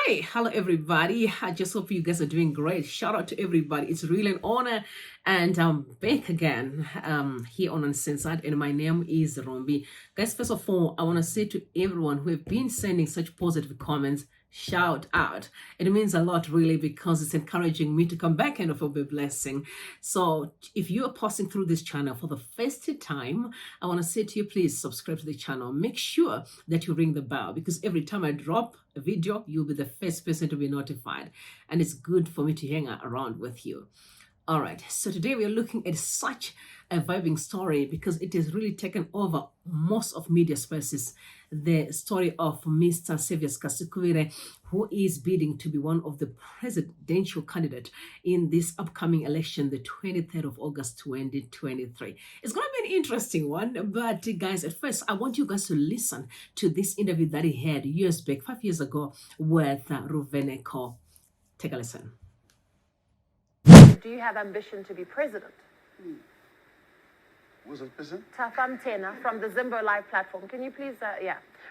Hi, hello everybody. I just hope you guys are doing great. Shout out to everybody. It's really an honor, and I'm back again here on Uncensored, and my name is Rombi. Guys, first of all, I want to say to everyone who have been sending such positive comments, shout out. It means a lot really, because it's encouraging me to come back and offer a blessing. So if you are passing through this channel for the first time, I want to say to you, please subscribe to the channel. Make sure that you ring the bell, because every time I drop a video, you'll be the first person to be notified, and it's good for me to hang around with you. All right, so today we are looking at such a vibing story, because it has really taken over most of media spaces. The story of Mr. Saviour Kasukuwere, who is bidding to be one of the presidential candidate in this upcoming election, the 23rd of August 2023. It's going to be an interesting one, but guys, at first I want you guys to listen to this interview that he had years back, 5 years ago, with Ruveneko. Take a listen. Do you have ambition to be president? Who's the president? Tafam Tena from the Zimbo Live platform. Can you please,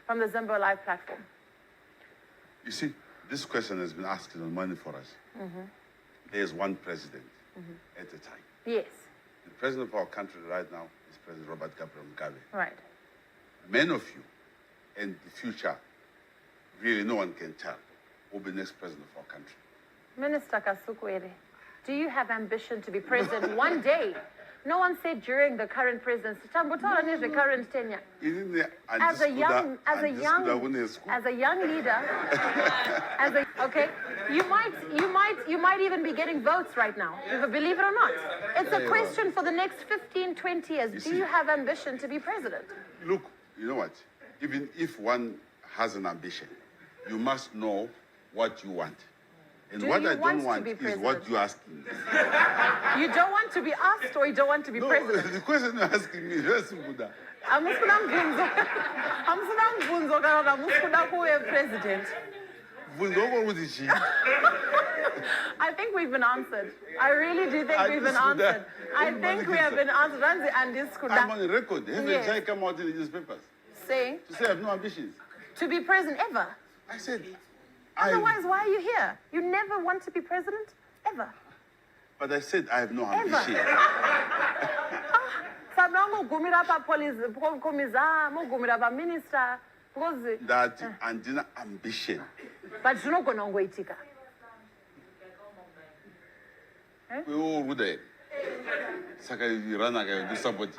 from the Zimbo Live platform. You see, this question has been asked on money for us. There's one president at a time. Yes. The president of our country right now is President Robert Gabriel Mugabe. Right. Many of you, in the future, really no one can tell who will be the next president of our country. Minister Kasukuwere, do you have ambition to be president one day? No one said during the current presidency. Tambudzo is the current tenure. As a young leader, okay, you might even be getting votes right now, believe it or not. It's a question for the next 15, 20 years. Do you have ambition to be president? Look, you know what? Even if one has an ambition, you must know what you want. And what I don't want is what you're asking. You don't want to be asked, or you don't want to be president? No, the question you're asking me is very simple. President. I think we've been answered. I really do think we've been answered. I think we have been answered. I'm on the record. Haven't I come out in the newspapers? Saying? To say I have no ambitions. To be president ever? I said... Otherwise, why are you here? You never want to be president? Ever? But I said I have no ambition. That and dinner ambition. But you're not going to wait. We all would have. Saka you run again, do somebody.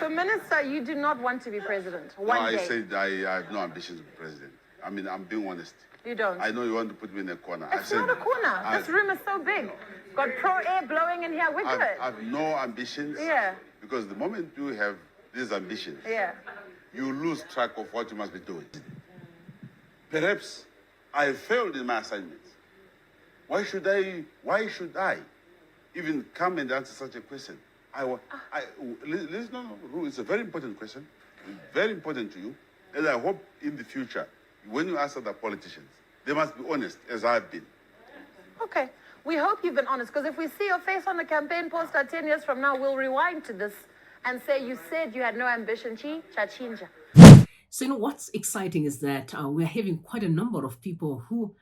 So, Minister, you do not want to be president one day? I said I have no ambition to be president. I mean, I'm being honest. You don't? I know you want to put me in a corner. It's not a corner. This room is so big. Got pro air blowing in here. We're good. I have no ambitions. Yeah. Because the moment you have these ambitions, you lose track of what you must be doing. Perhaps I failed in my assignments. Why should I even come and answer such a question? Listen, no, it's a very important question. It's very important to you. And I hope in the future, when you answer the politicians, they must be honest, as I've been. Okay. We hope you've been honest, because if we see your face on the campaign poster 10 years from now, we'll rewind to this and say you said you had no ambition. Chachinja. So, what's exciting is that we're having quite a number of people who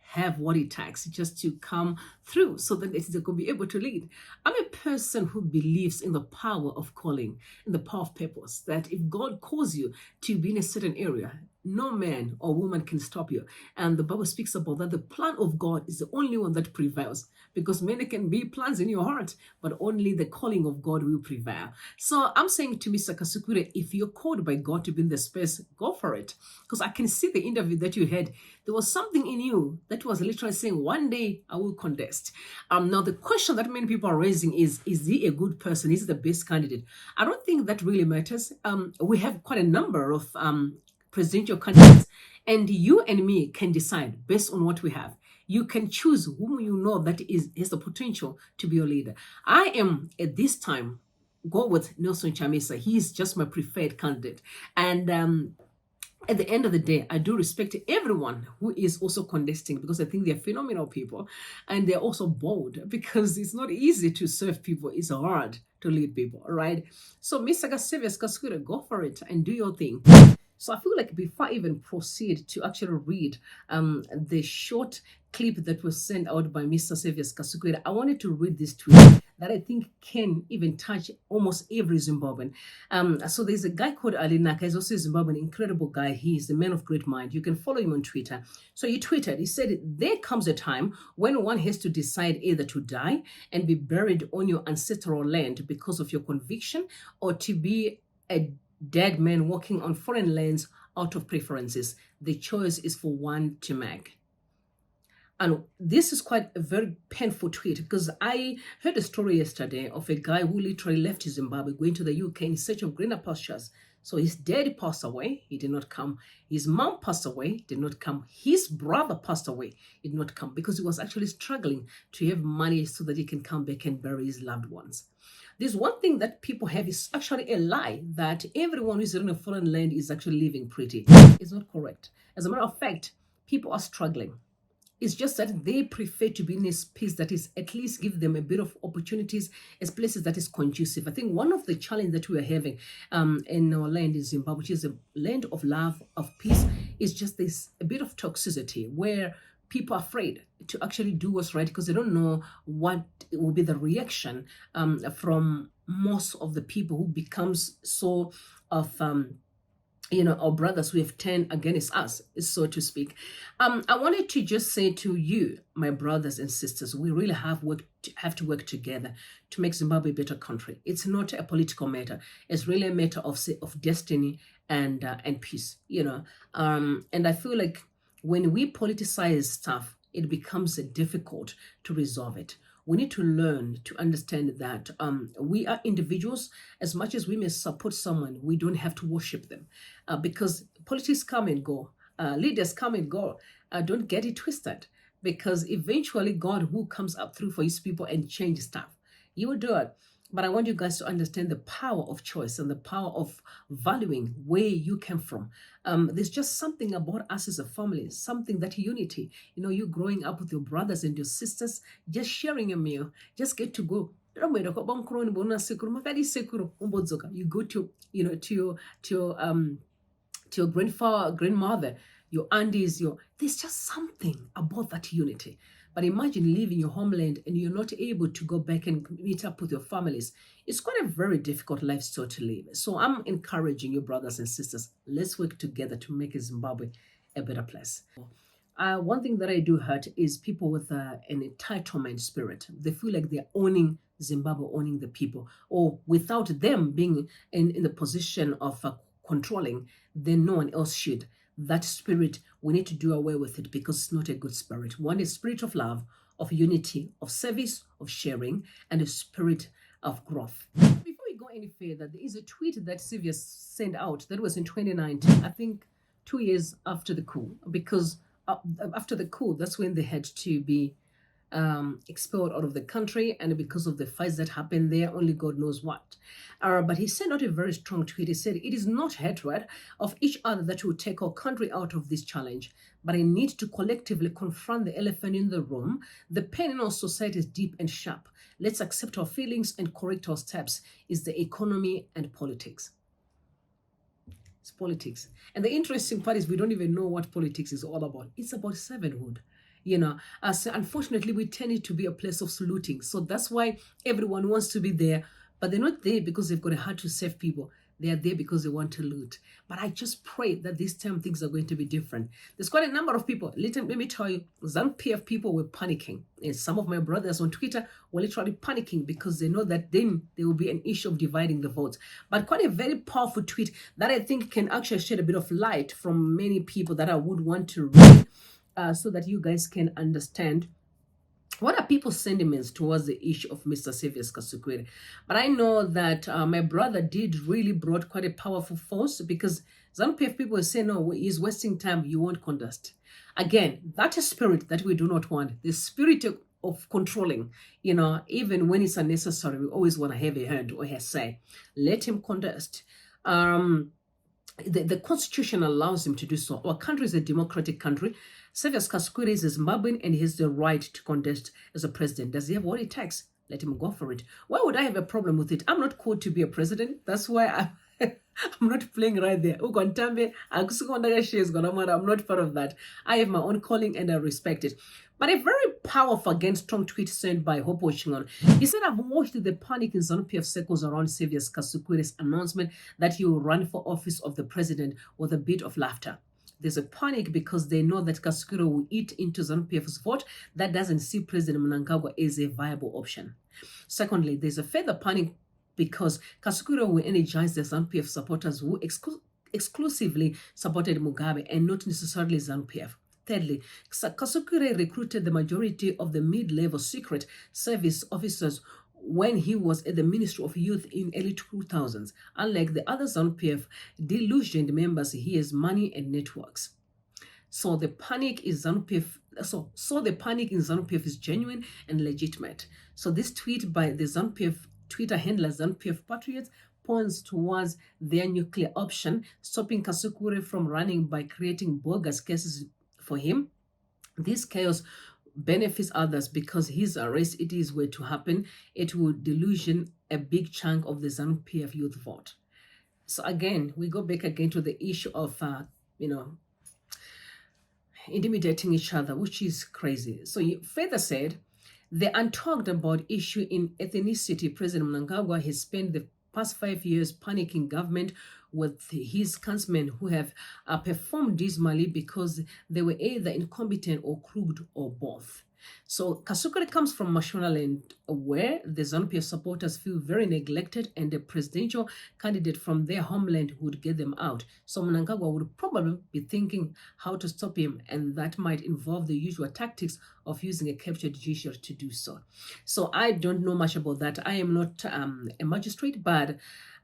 have what it takes just to come through so that they could be able to lead. I'm a person who believes in the power of calling, in the power of purpose, that if God calls you to be in a certain area, no man or woman can stop you. And the Bible speaks about that the plan of God is the only one that prevails, because many can be plans in your heart, but only the calling of God will prevail. So I'm saying to Mr. Kasukuwere, if you're called by God to be in the space, go for it. Because I can see the interview that you had. There was something in you that was literally saying, one day I will contest. Now the question that many people are raising is he a good person? Is he the best candidate? I don't think that really matters. We have quite a number of presidential candidates, and you and me can decide based on what we have. You can choose whom you know that has the potential to be your leader. I am at this time go with Nelson Chamisa. He is just my preferred candidate, and at the end of the day, I do respect everyone who is also contesting, because I think they're phenomenal people, and they're also bold, because it's not easy to serve people. It's hard to lead people, right? So Mr. Saviour Kasukuwere, go for it and do your thing. So I feel like before I even proceed to actually read the short clip that was sent out by Mr. Saviour Kasukuwere, I wanted to read this tweet that I think can even touch almost every Zimbabwean. So there's a guy called Ali Naka. He's also a Zimbabwean, incredible guy. He's a man of great mind. You can follow him on Twitter. So he tweeted, he said, there comes a time when one has to decide either to die and be buried on your ancestral land because of your conviction, or to be a dead man walking on foreign lands out of preferences. The choice is for one to make. And this is quite a very painful tweet, because I heard a story yesterday of a guy who literally left Zimbabwe going to the UK in search of greener pastures. So his dad passed away, he did not come. His mom passed away, did not come. His brother passed away, did not come, because he was actually struggling to have money so that he can come back and bury his loved ones. There's one thing that people have is actually a lie, that everyone who's in a foreign land is actually living pretty. It's not correct. As a matter of fact, people are struggling. It's just that they prefer to be in a space that is at least give them a bit of opportunities, as places that is conducive. I think one of the challenges that we are having in our land in Zimbabwe, which is a land of love, of peace, is just this a bit of toxicity where people are afraid to actually do what's right because they don't know what will be the reaction from most of the people who becomes so of our brothers who have turned against us, so to speak. I wanted to just say to you, my brothers and sisters, we really have to work together to make Zimbabwe a better country. It's not a political matter. It's really a matter of destiny and peace, and I feel like when we politicize stuff, it becomes difficult to resolve it. We need to learn to understand that we are individuals. As much as we may support someone, we don't have to worship them because politics come and go. Leaders come and go. Don't get it twisted, because eventually God who comes up through for his people and change stuff. You will do it. But I want you guys to understand the power of choice and the power of valuing where you came from. There's just something about us as a family, something that unity. You growing up with your brothers and your sisters, just sharing a meal, just get to go. You go to your grandmother, your aunties, there's just something about that unity. But imagine leaving your homeland and you're not able to go back and meet up with your families. It's quite a very difficult lifestyle to live. So I'm encouraging you, brothers and sisters, let's work together to make Zimbabwe a better place. One thing that I do hurt is people with an entitlement spirit. They feel like they're owning Zimbabwe, owning the people, or without them being in the position of controlling, then no one else should. That spirit, we need to do away with it, because it's not a good spirit. One is spirit of love, of unity, of service, of sharing, and a spirit of growth. Before we go any further, there is a tweet that Saviour sent out that was in 2019, I think 2 years after the coup, because after the coup, that's when they had to be expelled out of the country, and because of the fights that happened there, only God knows what. But he sent out a very strong tweet. He said, it is not hatred of each other that will take our country out of this challenge, but a need to collectively confront the elephant in the room. The pain in our society is deep and sharp. Let's accept our feelings and correct our steps. Is the economy and politics. It's politics. And the interesting part is we don't even know what politics is all about. It's about servanthood. So unfortunately, we tend it to be a place of saluting. So that's why everyone wants to be there, but they're not there because they've got a heart to serve people. They are there because they want to loot. But I just pray that this time things are going to be different. There's quite a number of people. Let me tell you, ZANU PF people were panicking. And some of my brothers on Twitter were literally panicking because they know that then there will be an issue of dividing the votes. But quite a very powerful tweet that I think can actually shed a bit of light from many people that I would want to read. So that you guys can understand what are people's sentiments towards the issue of Mr. Saviour Kasukuwere. But I know that my brother did really brought quite a powerful force, because ZANU PF people say, no, he's wasting time, you won't contest. Again, that is spirit that we do not want. The spirit of controlling, even when it's unnecessary, we always want to have a hand or a say. Let him contest. The constitution allows him to do so. Our country is a democratic country. Saviour Kasukuwere is a Zimbabwean and he has the right to contest as a president. Does he have what it takes? let him go for it. Why would I have a problem with it? I'm not called to be a president. That's why I'm not playing right there. I'm not part of that. I have my own calling and I respect it. But a very powerful against strong tweet sent by Hope Ochingon. He said, I've watched the panic in ZANU PF circles around Saviour Kasukuwere's announcement that he will run for office of the president with a bit of laughter. There's a panic because they know that Kasukuwere will eat into ZANU PF's vote that doesn't see President Mnangagwa as a viable option. Secondly, there's a further panic because Kasukuwere will energize the ZANU PF supporters who exclusively supported Mugabe and not necessarily ZANU PF. Thirdly, Kasukuwere recruited the majority of the mid-level secret service officers when he was at the Ministry of Youth in early 2000s. Unlike the other ZANU PF delusioned members, he has money and networks. So the panic is ZANU PF. So the panic in ZANU PF is genuine and legitimate. So this tweet by the ZANU PF Twitter handler ZANU PF Patriots points towards their nuclear option, stopping Kasukuwere from running by creating bogus cases for him. This chaos benefits others because his arrest, it is were to happen, it will delusion a big chunk of the ZANU PF youth vote. So again, we go back again to the issue of, intimidating each other, which is crazy. So he further said, the untalked about issue in ethnicity, President Mnangagwa has spent the past 5 years panicking government with his councilmen who have performed dismally because they were either incompetent or crooked or both. So Kasukuwere comes from Mashonaland, where the ZANU PF supporters feel very neglected and a presidential candidate from their homeland would get them out. So Mnangagwa would probably be thinking how to stop him, and that might involve the usual tactics of using a captured judiciary to do so. So I don't know much about that. I am not a magistrate, but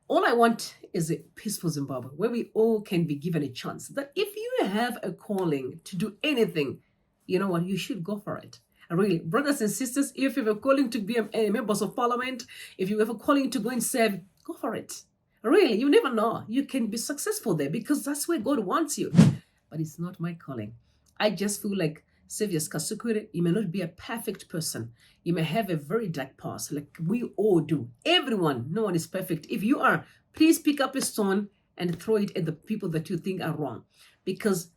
all I want is a peaceful Zimbabwe where we all can be given a chance. That if you have a calling to do anything, you know what, you should go for it. Really, brothers and sisters, if you have a calling to be a members of parliament, if you have a calling to go and serve, go for it. Really, you never know. You can be successful there because that's where God wants you. But it's not my calling. I just feel like Saviour Kasukuwere, you may not be a perfect person. You may have a very dark past, like we all do. Everyone, no one is perfect. If you are, please pick up a stone and throw it at the people that you think are wrong. Because,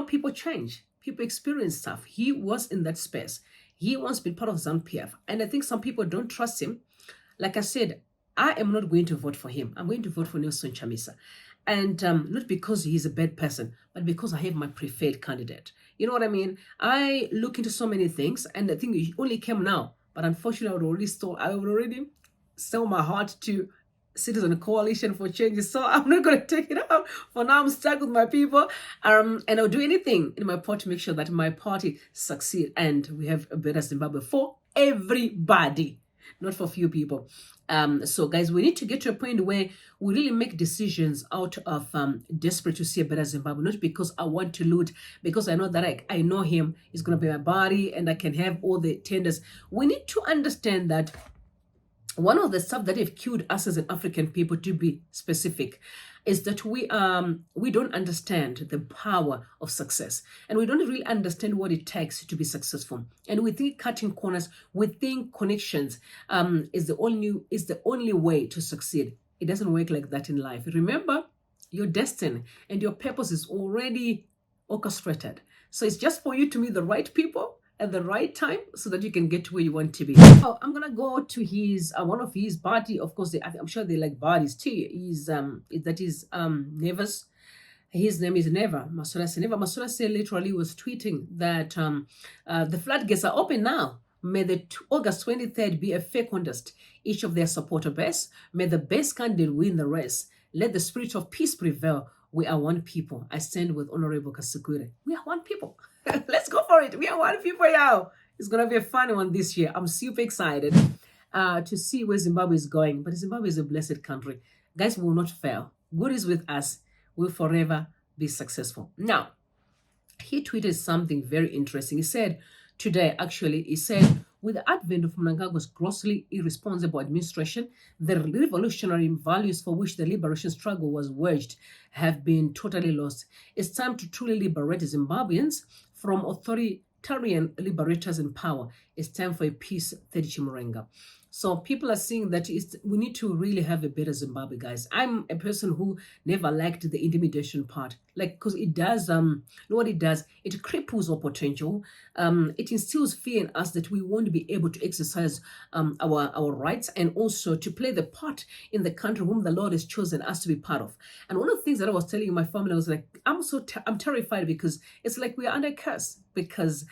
people change. People experience stuff. He was in that space. He once been part of ZANU PF. And I think some people don't trust him. Like I said, I am not going to vote for him. I'm going to vote for Nelson Chamisa. And not because he's a bad person, but because I have my preferred candidate. You know what I mean? I look into so many things, and I think it only came now. But unfortunately, I would already sell my heart to Citizen Coalition for Change. So I'm not going to take it out. For now, I'm stuck with my people. And I'll do anything in my part to make sure that my party succeed and we have a better Zimbabwe for everybody, not for few people. So guys, we need to get to a point where we really make decisions out of desperate to see a better Zimbabwe, not because I want to loot, because I know that I know him, he's going to be my body and I can have all the tenders. We need to understand that one of the stuff that have killed us as an African people, to be specific, is that we don't understand the power of success, and we don't really understand what it takes to be successful. And we think cutting corners, we think connections is the only way to succeed. It doesn't work like that in life. Remember, your destiny and your purpose is already orchestrated. So it's just for you to meet the right people at the right time so that you can get to where you want to be. So I'm gonna go to his one of his body. Of course, I'm sure they like bodies too. Never's. His name is Never Maswerasei. Never Maswerasei literally was tweeting that the floodgates are open now. May the August 23rd be a fair contest. Each of their supporter base. May the best candidate win the race. Let the spirit of peace prevail. We are one people. I stand with Honorable Kasukuwere. We are one people. Let's go for it. We are one people, y'all. It's going to be a fun one this year. I'm super excited to see where Zimbabwe is going. But Zimbabwe is a blessed country. Guys, we will not fail. God is with us. We'll forever be successful. Now, he tweeted something very interesting. He said, with the advent of Mnangagwa's grossly irresponsible administration, the revolutionary values for which the liberation struggle was waged have been totally lost. It's time to truly liberate Zimbabweans from authoritarian liberators in power. It's time for a peace, Teddy Chimurenga. So people are seeing that we need to really have a better Zimbabwe, guys. I'm a person who never liked the intimidation part, like, because it does, you know what it does? It cripples our potential. It instills fear in us that we won't be able to exercise our rights and also to play the part in the country whom the Lord has chosen us to be part of. And one of the things that I was telling my family, I was like, I'm terrified because it's like we are under curse because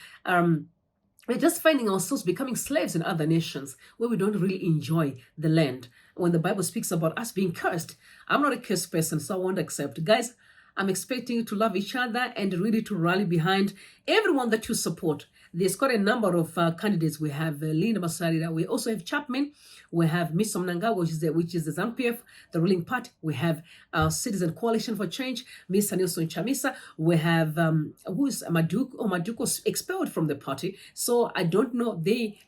we're just finding ourselves becoming slaves in other nations where we don't really enjoy the land. When the Bible speaks about us being cursed, I'm not a cursed person, so I won't accept. Guys, I'm expecting you to love each other and really to rally behind everyone that you support. There's quite a number of candidates. We have Linda Masarira. We also have Chapman. We have Miss Mnangagwa, which is the ZANU PF, the ruling party. We have Citizen Coalition for Change, Miss Nilson Chamisa. We have who's Maduko expelled from the party. So I don't know. They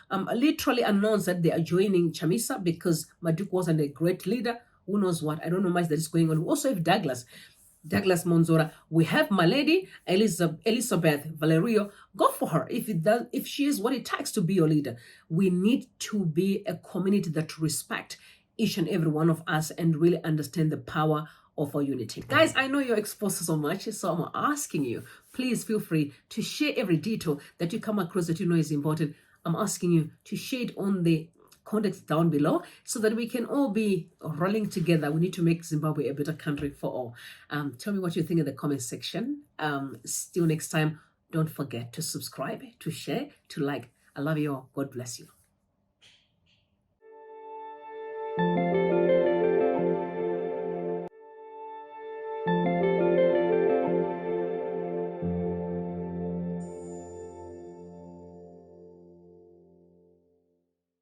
literally announced that they are joining Chamisa because Maduko wasn't a great leader. Who knows what? I don't know much that is going on. We also have Douglas Monzora. We have my lady Elizabeth Valerio. Go for her if she is what it takes to be your leader. We need to be a community that respect each and every one of us and really understand the power of our unity. Guys, I know you're exposed to so much, so I'm asking you, please feel free to share every detail that you come across that you know is important. I'm asking you to share it on the context down below so that we can all be rolling together. We need to make Zimbabwe a better country for all. Tell me what you think in the comment section. Still next time, don't forget to subscribe, to share, to like. I love you all. God bless you.